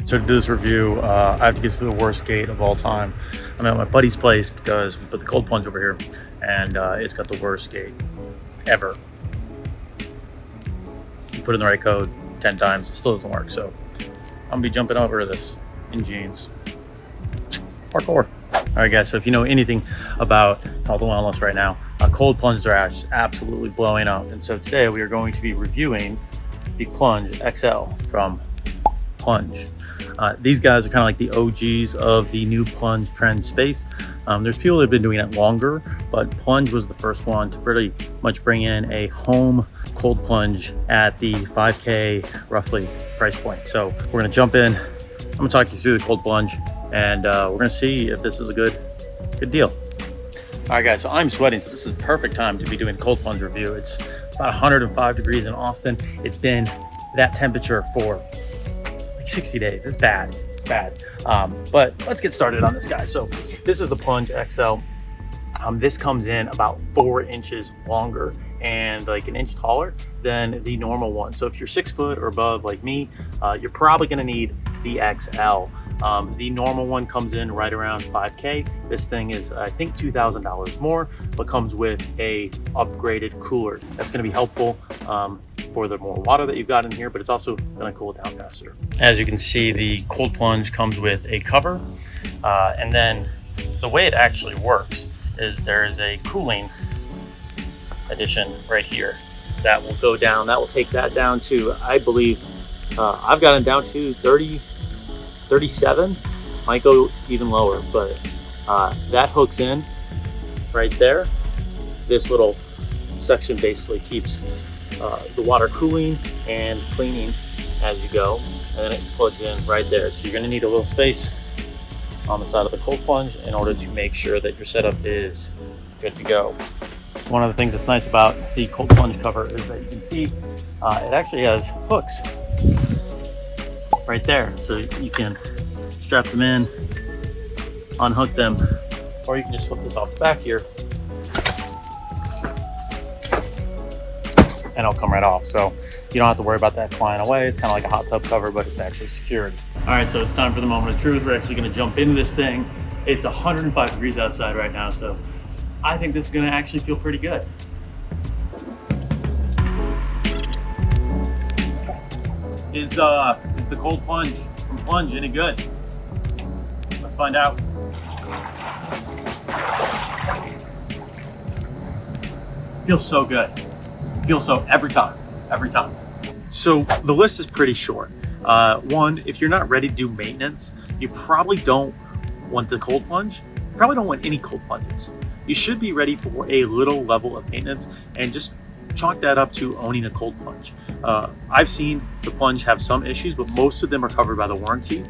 So to do this review, I have to get to the worst gate of all time. I'm at my buddy's place because we put the cold plunge over here, and it's got the worst gate ever. You put in the right code 10 times, it still doesn't work. So I'm gonna be jumping over this in jeans. Parkour. All right, guys. So if you know anything about health and wellness right now, cold plunges are absolutely blowing up. And so today we are going to be reviewing the Plunge XL from Plunge. These guys are kind of like the OGs of the new plunge trend space. There's people that have been doing it longer, but Plunge was the first one to pretty much bring in a home cold plunge at the 5K roughly price point. So we're gonna jump in. I'm gonna talk you through the cold plunge, and we're gonna see if this is a good deal. All right, guys, so I'm sweating, so this is the perfect time to be doing a cold plunge review. It's about 105 degrees in Austin. It's been that temperature for 60 days. It's bad. But let's get started on this guy. So this is the Plunge XL. This comes in about 4 inches longer and like an inch taller than the normal one. So if you're 6 foot or above like me, you're probably gonna need the XL. The normal one comes in right around 5K. This thing is, I think, $2,000 more, but comes with a upgraded cooler. That's gonna be helpful for the more water that you've got in here, but it's also gonna cool it down faster. As you can see, the cold plunge comes with a cover, and then the way it actually works is there is a cooling addition right here that will go down. That will take that down to, I believe, I've got it down to 37, might go even lower, but that hooks in right there. This little section basically keeps the water cooling and cleaning as you go, and then it plugs in right there. So you're going to need a little space on the side of the cold plunge in order to make sure that your setup is good to go. One of the things that's nice about the cold plunge cover is that you can see it actually has hooks right there, so you can strap them in, unhook them, or you can just flip this off the back here and it'll come right off. So you don't have to worry about that flying away. It's kind of like a hot tub cover, but it's actually secured. All right, so it's time for the moment of truth. We're actually gonna jump into this thing. It's 105 degrees outside right now, so I think this is gonna actually feel pretty good. Is the cold plunge from Plunge any good? Let's find out. Feels so good. Feels so every time. So the list is pretty short. One, if you're not ready to do maintenance, you probably don't want the cold plunge. You probably don't want any cold plunges. You should be ready for a little level of maintenance and just chalk that up to owning a cold plunge. I've seen the Plunge have some issues, but most of them are covered by the warranty.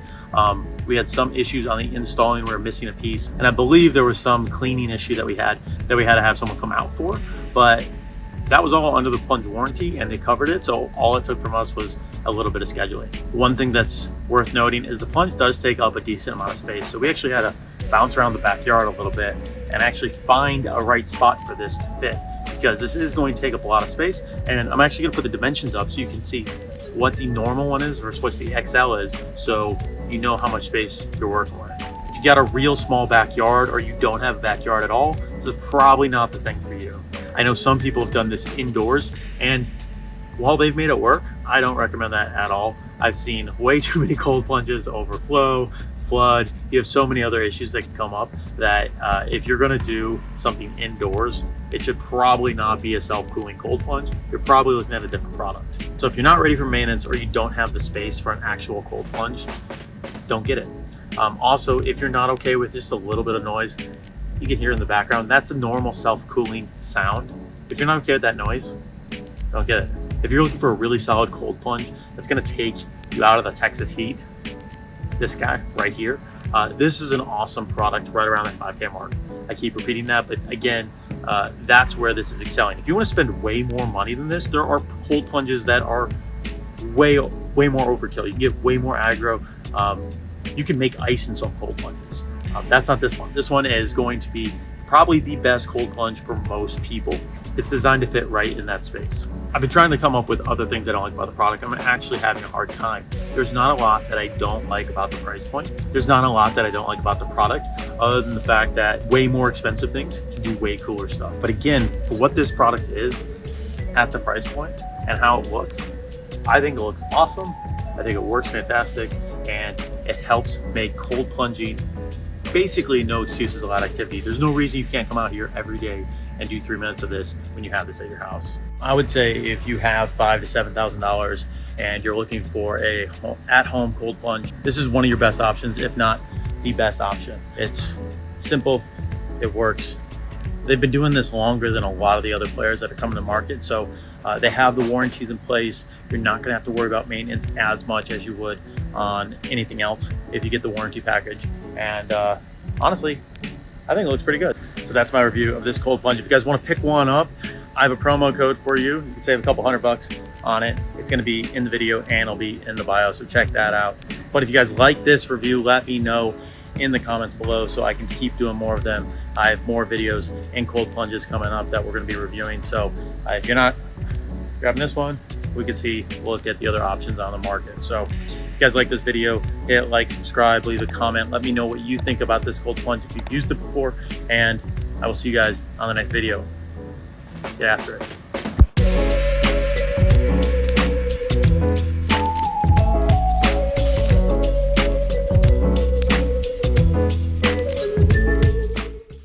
We had some issues on the installing, we were missing a piece, and I believe there was some cleaning issue that we had to have someone come out for, but that was all under the Plunge warranty and they covered it, so all it took from us was a little bit of scheduling. One thing that's worth noting is the Plunge does take up a decent amount of space, so we actually had to bounce around the backyard a little bit and actually find a right spot for this to fit, because this is going to take up a lot of space. And I'm actually going to put the dimensions up so you can see what the normal one is versus what the XL is, so you know how much space you're working with. If you got a real small backyard or you don't have a backyard at all, this is probably not the thing for you. I know some people have done this indoors, and while they've made it work, I don't recommend that at all. I've seen way too many cold plunges overflow, flood. You have so many other issues that can come up that if you're gonna do something indoors, it should probably not be a self-cooling cold plunge. You're probably looking at a different product. So if you're not ready for maintenance or you don't have the space for an actual cold plunge, don't get it. Also, if you're not okay with just a little bit of noise, you can hear in the background, that's a normal self-cooling sound. If you're not okay with that noise, don't get it. If you're looking for a really solid cold plunge that's gonna take you out of the Texas heat, this guy right here, this is an awesome product right around that 5K mark. I keep repeating that, but again, that's where this is excelling. If you wanna spend way more money than this, there are cold plunges that are way more overkill. You can get way more aggro. You can make ice in some cold plunges. That's not this one. This one is going to be probably the best cold plunge for most people. It's designed to fit right in that space. I've been trying to come up with other things I don't like about the product. I'm actually having a hard time. There's not a lot that I don't like about the price point. There's not a lot that I don't like about the product, other than the fact that way more expensive things can do way cooler stuff. But again, for what this product is at the price point and how it looks, I think it looks awesome. I think it works fantastic, and it helps make cold plunging basically no excuses allowed activity. There's no reason you can't come out here every day and do 3 minutes of this when you have this at your house. I would say if you have $5,000 to $7,000 and you're looking for a at-home cold plunge, this is one of your best options, if not the best option. It's simple, it works. They've been doing this longer than a lot of the other players that are coming to market, so they have the warranties in place. You're not gonna have to worry about maintenance as much as you would on anything else if you get the warranty package. And honestly, I think it looks pretty good. So that's my review of this cold plunge. If you guys want to pick one up, I have a promo code for you. You can save a couple $100 on it. It's going to be in the video and it'll be in the bio, so check that out. But if you guys like this review, let me know in the comments below so I can keep doing more of them. I have more videos and cold plunges coming up that we're going to be reviewing. So if you're not grabbing this one, we can look at the other options on the market. So if you guys like this video, hit like, subscribe, leave a comment. Let me know what you think about this cold plunge if you've used it before, and I will see you guys on the next video. Get after it.